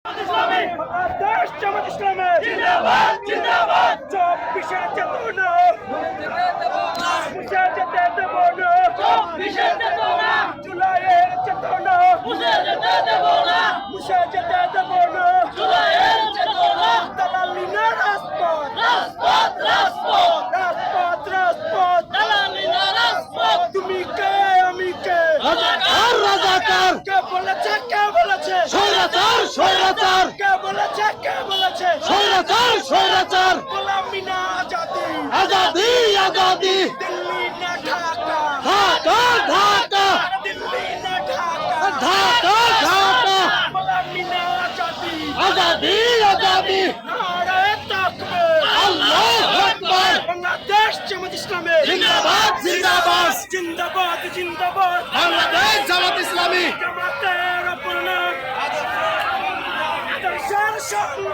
বাংলাদেশ জামাত ইসলামী জিন্দাবাদ জিন্দাবাদ 24-এর চেতনা মুছে যেতে দেব না 24-এর চেতনা জুলাইয়ের চেতনা মুছে যেতে দেব না জুলাইয়ের চেতনা দালালি না রাজপথ দালালি না রাজপথ তুমি কে আমি কে রাজাকার কে বলেছে স্বৈরাচার কে বলেছে স্বৈরাচার গোলামি না আজাদি দিল্লি না ঢাকা ঢাকা দিল্লি না ঢাকা গোলামি না আজাদি নারায়ে তাকবীর আল্লাহু আকবার বাংলাদেশ জামাত ইসলামী জিন্দাবাদ বাংলাদেশ জামাত ইসলামী জামাতের অপর নাম আদর্শের সংগ্রাম